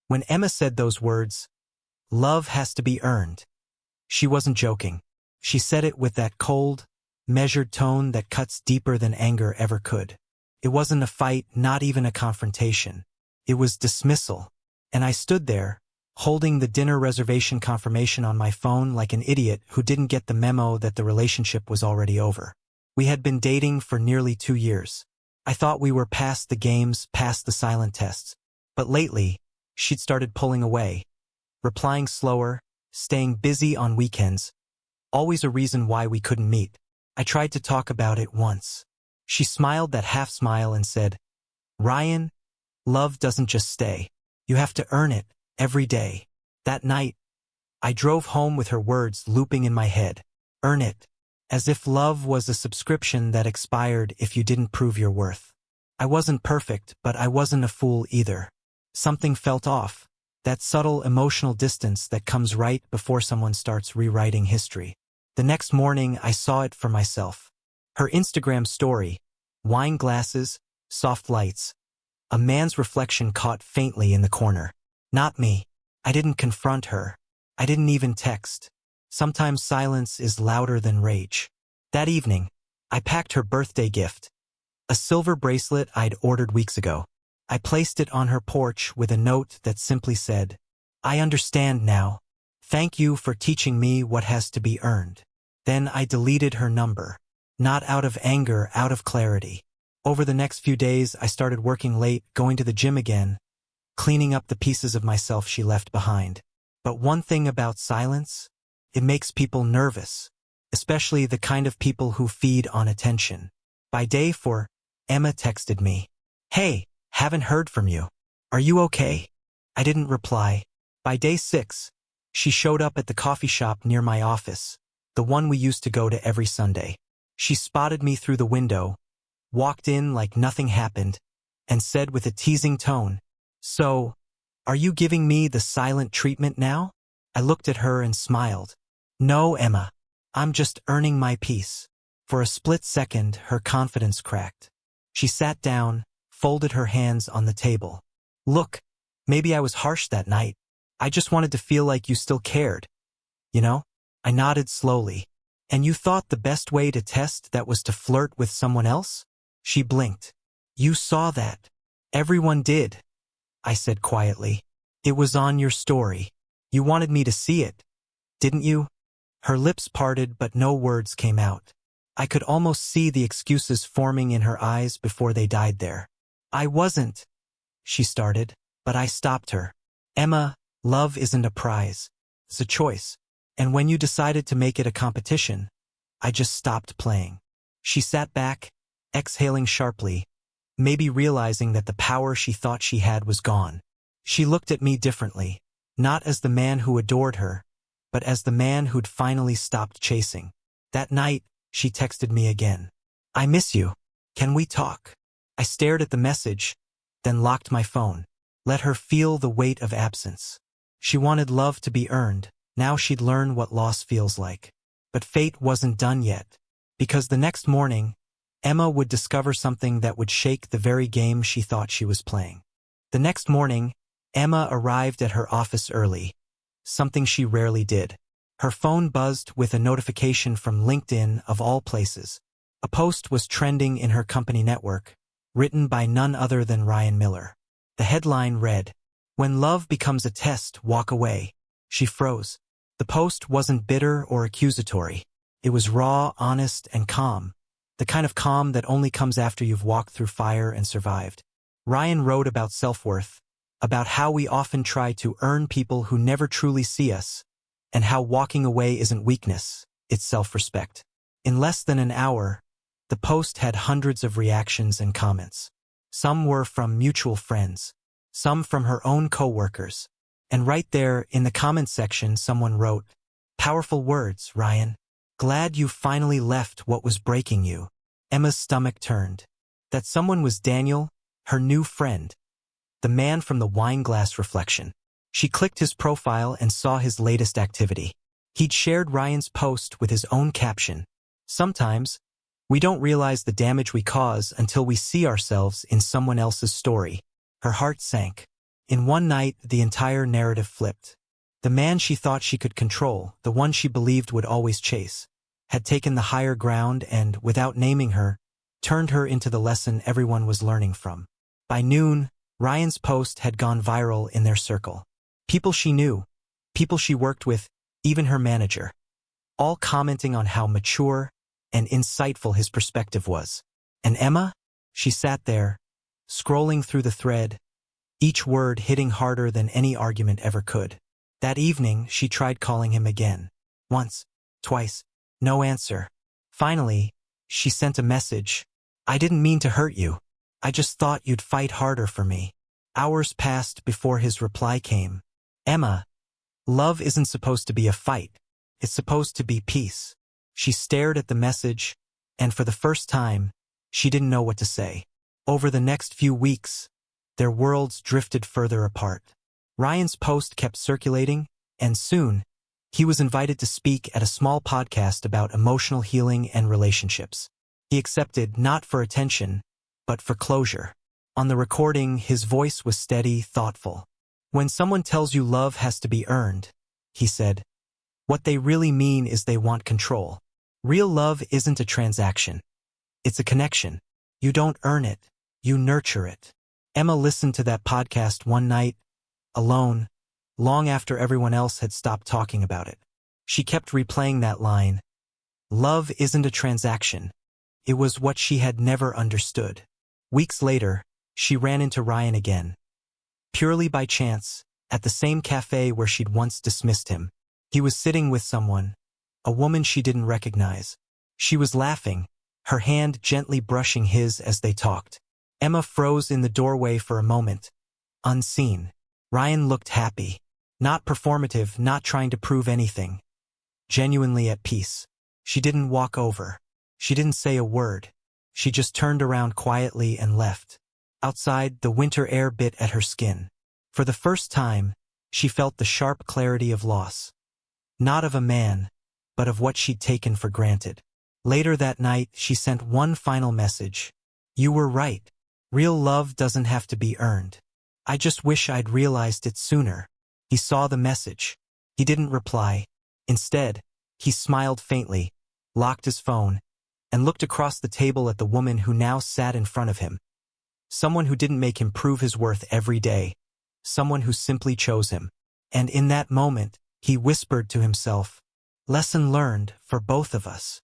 When Emma said those words, "Love has to be earned," she wasn't joking. She said it with that cold, measured tone that cuts deeper than anger ever could. It wasn't a fight, not even a confrontation. It was dismissal. And I stood there, holding the dinner reservation confirmation on my phone like an idiot who didn't get the memo that the relationship was already over. We had been dating for nearly 2 years. I thought we were past the games, past the silent tests. But lately, she'd started pulling away, replying slower, staying busy on weekends, always a reason why we couldn't meet. I tried to talk about it once. She smiled that half smile and said, "Ryan, love doesn't just stay. You have to earn it every day." That night, I drove home with her words looping in my head. Earn it. As if love was a subscription that expired if you didn't prove your worth. I wasn't perfect, but I wasn't a fool either. Something felt off. That subtle emotional distance that comes right before someone starts rewriting history. The next morning, I saw it for myself. Her Instagram story, wine glasses, soft lights. A man's reflection caught faintly in the corner. Not me. I didn't confront her. I didn't even text. Sometimes silence is louder than rage. That evening, I packed her birthday gift. A silver bracelet I'd ordered weeks ago. I placed it on her porch with a note that simply said, "I understand now. Thank you for teaching me what has to be earned." Then I deleted her number. Not out of anger, out of clarity. Over the next few days, I started working late, going to the gym again, cleaning up the pieces of myself she left behind. But one thing about silence, it makes people nervous, especially the kind of people who feed on attention. By day 4, Emma texted me, "Hey, haven't heard from you. Are you okay?" I didn't reply. By day 6, she showed up at the coffee shop near my office, the one we used to go to every Sunday. She spotted me through the window, walked in like nothing happened, and said with a teasing tone, "So, are you giving me the silent treatment now?" I looked at her and smiled. "No, Emma. I'm just earning my peace." For a split second, her confidence cracked. She sat down, folded her hands on the table. "Look, maybe I was harsh that night. I just wanted to feel like you still cared. You know?" I nodded slowly. "And you thought the best way to test that was to flirt with someone else?" She blinked. "You saw that. Everyone did," I said quietly. "It was on your story. You wanted me to see it, didn't you?" Her lips parted, but no words came out. I could almost see the excuses forming in her eyes before they died there. "I wasn't," she started, but I stopped her. "Emma, love isn't a prize. It's a choice. And when you decided to make it a competition, I just stopped playing." She sat back, exhaling sharply, maybe realizing that the power she thought she had was gone. She looked at me differently, not as the man who adored her, but as the man who'd finally stopped chasing. That night, she texted me again. "I miss you. Can we talk?" I stared at the message, then locked my phone. Let her feel the weight of absence. She wanted love to be earned. Now she'd learn what loss feels like. But fate wasn't done yet, because the next morning, Emma would discover something that would shake the very game she thought she was playing. The next morning, Emma arrived at her office early, something she rarely did. Her phone buzzed with a notification from LinkedIn of all places. A post was trending in her company network, written by none other than Ryan Miller. The headline read, "When love becomes a test, walk away." She froze. The post wasn't bitter or accusatory. It was raw, honest, and calm. The kind of calm that only comes after you've walked through fire and survived. Ryan wrote about self-worth, about how we often try to earn people who never truly see us, and how walking away isn't weakness, it's self-respect. In less than an hour, the post had hundreds of reactions and comments. Some were from mutual friends, some from her own coworkers. And right there, in the comments section, someone wrote, "Powerful words, Ryan. Glad you finally left what was breaking you." Emma's stomach turned. That someone was Daniel, her new friend, the man from the wine glass reflection. She clicked his profile and saw his latest activity. He'd shared Ryan's post with his own caption. "Sometimes, we don't realize the damage we cause until we see ourselves in someone else's story." Her heart sank. In one night, the entire narrative flipped. The man she thought she could control, the one she believed would always chase, had taken the higher ground and, without naming her, turned her into the lesson everyone was learning from. By noon, Ryan's post had gone viral in their circle. People she knew, people she worked with, even her manager, all commenting on how mature and insightful his perspective was. And Emma? She sat there, scrolling through the thread, each word hitting harder than any argument ever could. That evening, she tried calling him again. Once, twice, no answer. Finally, she sent a message. "I didn't mean to hurt you. I just thought you'd fight harder for me." Hours passed before his reply came. "Emma, love isn't supposed to be a fight. It's supposed to be peace." She stared at the message, and for the first time, she didn't know what to say. Over the next few weeks, their worlds drifted further apart. Ryan's post kept circulating, and soon, he was invited to speak at a small podcast about emotional healing and relationships. He accepted not for attention, but for closure. On the recording, his voice was steady, thoughtful. "When someone tells you love has to be earned," he said, "what they really mean is they want control. Real love isn't a transaction. It's a connection. You don't earn it, you nurture it." Emma listened to that podcast one night, alone, long after everyone else had stopped talking about it. She kept replaying that line. Love isn't a transaction. It was what she had never understood. Weeks later, she ran into Ryan again. Purely by chance, at the same cafe where she'd once dismissed him. He was sitting with someone, a woman she didn't recognize. She was laughing, her hand gently brushing his as they talked. Emma froze in the doorway for a moment, unseen. Ryan looked happy. Not performative, not trying to prove anything. Genuinely at peace. She didn't walk over. She didn't say a word. She just turned around quietly and left. Outside, the winter air bit at her skin. For the first time, she felt the sharp clarity of loss. Not of a man, but of what she'd taken for granted. Later that night, she sent one final message. "You were right. Real love doesn't have to be earned. I just wish I'd realized it sooner." He saw the message. He didn't reply. Instead, he smiled faintly, locked his phone, and looked across the table at the woman who now sat in front of him. Someone who didn't make him prove his worth every day. Someone who simply chose him. And in that moment, he whispered to himself, "Lesson learned for both of us."